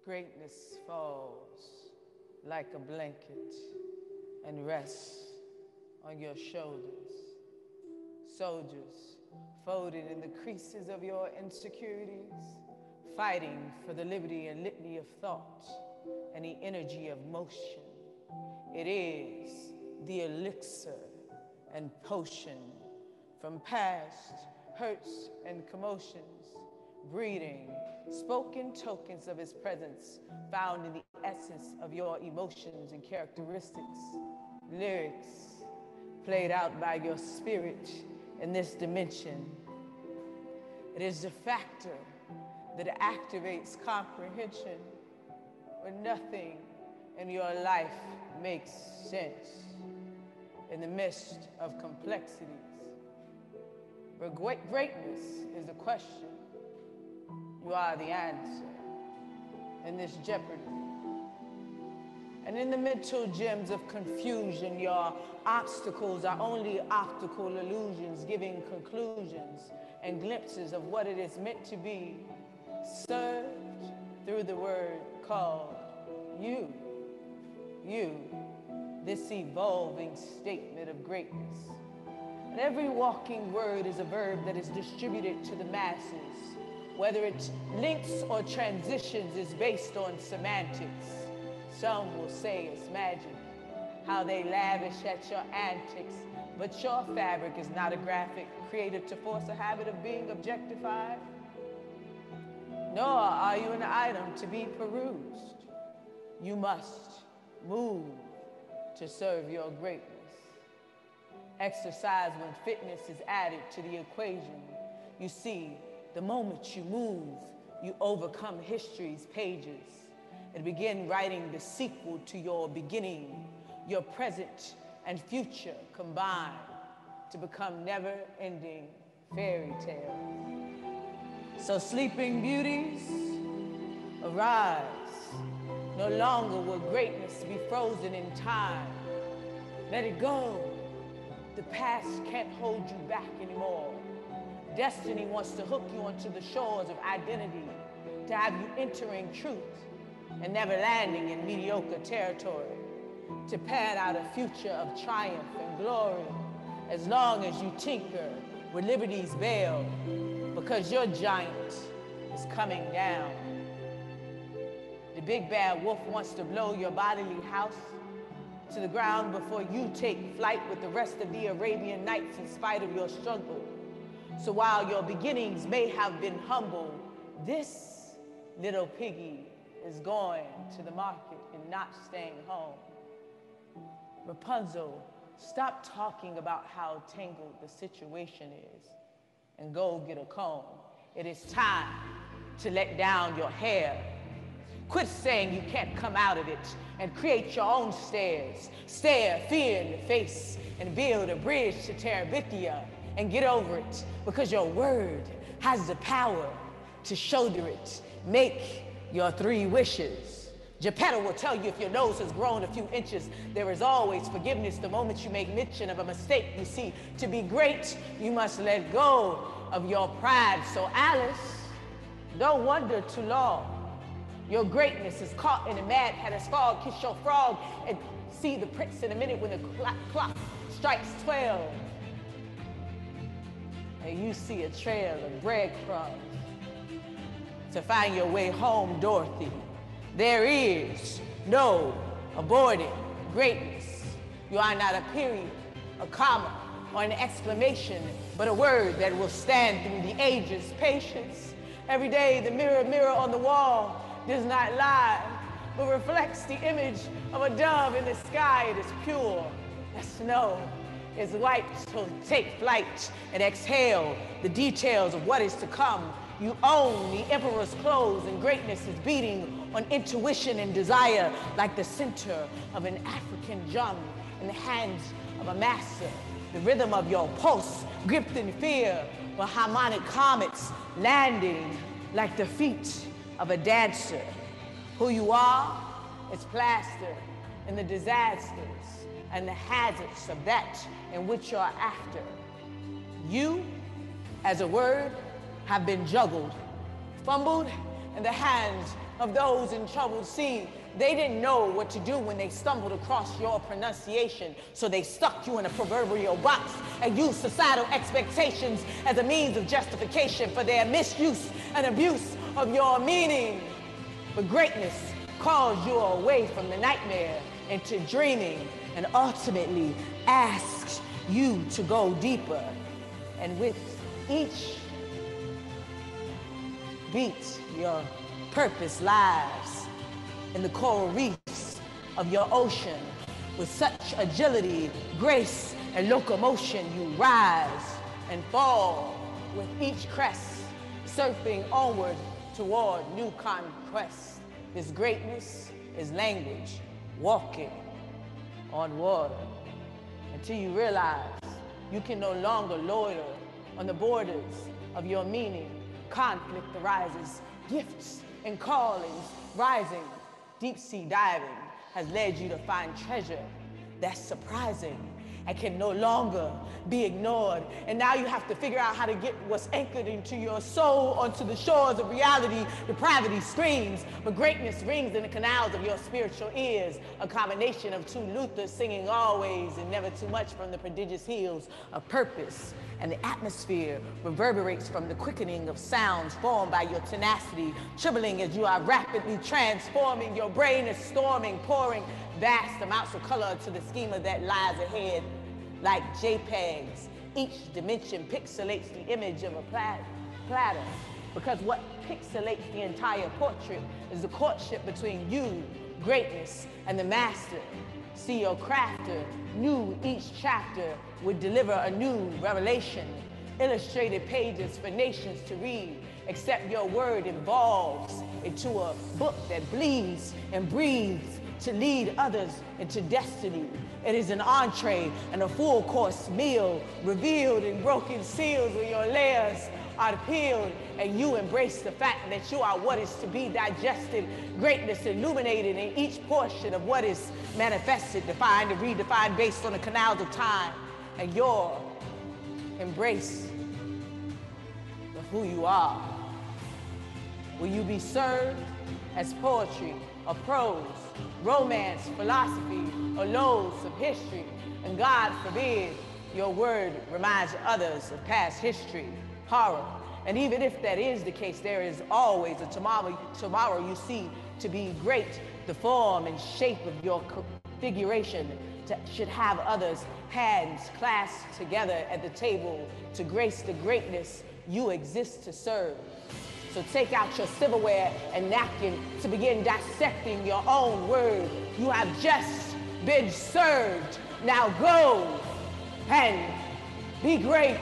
Greatness falls like a blanket and rests on your shoulders. Soldiers folded in the creases of your insecurities, fighting for the liberty and litany of thought and the energy of motion. It is the elixir and potion from past hurts and commotions, breeding spoken tokens of his presence found in the essence of your emotions and characteristics. Lyrics played out by your spirit in this dimension. It is the factor that activates comprehension when nothing in your life makes sense in the midst of complexities. Where greatness is the question, you are the answer in this jeopardy. And in the mental gems of confusion, your obstacles are only optical illusions, giving conclusions and glimpses of what it is meant to be, served through the word called you. You, this evolving statement of greatness. And every walking word is a verb that is distributed to the masses. Whether it links or transitions is based on semantics. Some will say it's magic, how they lavish at your antics, but your fabric is not a graphic created to force a habit of being objectified. Nor are you an item to be perused. You must move to serve your greatness. Exercise when fitness is added to the equation. You see, the moment you move, you overcome history's pages and begin writing the sequel to your beginning. Your present and future combine to become never-ending fairy tales. So sleeping beauties, arise. No longer will greatness be frozen in time. Let it go. The past can't hold you back anymore. Destiny wants to hook you onto the shores of identity, to have you entering truth and never landing in mediocre territory, to pad out a future of triumph and glory, as long as you tinker with liberty's veil, because your giant is coming down. The big bad wolf wants to blow your bodily house to the ground before you take flight with the rest of the Arabian Nights in spite of your struggle. So while your beginnings may have been humble, this little piggy is going to the market and not staying home. Rapunzel, stop talking about how tangled the situation is and go get a comb. It is time to let down your hair. Quit saying you can't come out of it and create your own stairs. Stare fear in the face and build a bridge to Terabithia and get over it, because your word has the power to shoulder it. Make your 3 wishes. Geppetto will tell you if your nose has grown a few inches, there is always forgiveness the moment you make mention of a mistake. You see, to be great, you must let go of your pride. So Alice, don't wonder too long. Your greatness is caught in a Mad Hatter's fog. Kiss your frog and see the prince in a minute when the clock strikes 12. And you see a trail of breadcrumbs to find your way home, Dorothy. There is no aborted greatness. You are not a period, a comma, or an exclamation, but a word that will stand through the ages. Patience. Every day, the mirror on the wall does not lie, but reflects the image of a dove in the sky. It is pure as snow. Is white, so take flight and exhale the details of what is to come. You own the emperor's clothes, and greatness is beating on intuition and desire like the center of an African drum in the hands of a master. The rhythm of your pulse, gripped in fear, with harmonic comets landing like the feet of a dancer. Who you are is plastered in the disasters and the hazards of that in which you're after. You, as a word, have been juggled, fumbled in the hands of those in trouble. See, they didn't know what to do when they stumbled across your pronunciation, so they stuck you in a proverbial box and used societal expectations as a means of justification for their misuse and abuse of your meaning. But greatness calls you away from the nightmare into dreaming and ultimately asks you to go deeper. And with each beat, your purpose lies in the coral reefs of your ocean. With such agility, grace, and locomotion, you rise and fall with each crest, surfing onward toward new conquest. This greatness is language, walking on water, until you realize you can no longer loiter on the borders of your meaning. Conflict arises, gifts and callings rising. Deep sea diving has led you to find treasure that's surprising and can no longer be ignored. And now you have to figure out how to get what's anchored into your soul onto the shores of reality. Depravity screams, but greatness rings in the canals of your spiritual ears. A combination of two Luthers singing always and never too much from the prodigious hills of purpose. And the atmosphere reverberates from the quickening of sounds formed by your tenacity, trembling as you are rapidly transforming. Your brain is storming, pouring vast amounts of color to the schema that lies ahead. Like JPEGs, each dimension pixelates the image of a platter, because what pixelates the entire portrait is the courtship between you, greatness, and the master. See, your crafter knew each chapter would deliver a new revelation, illustrated pages for nations to read, except your word evolves into a book that bleeds and breathes to lead others into destiny. It is an entree and a full course meal, revealed in broken seals where your layers are peeled, and you embrace the fact that you are what is to be digested. Greatness illuminated in each portion of what is manifested, defined and redefined based on the canals of time, and your embrace of who you are. Will you be served as poetry or prose, romance, philosophy, or loads of history? And God forbid your word reminds others of past history, horror. And even if that is the case, there is always a tomorrow you see to be great. The form and shape of your configuration should have others' hands clasped together at the table to grace the greatness you exist to serve. So take out your silverware and napkin to begin dissecting your own word. You have just been served. Now go and be great.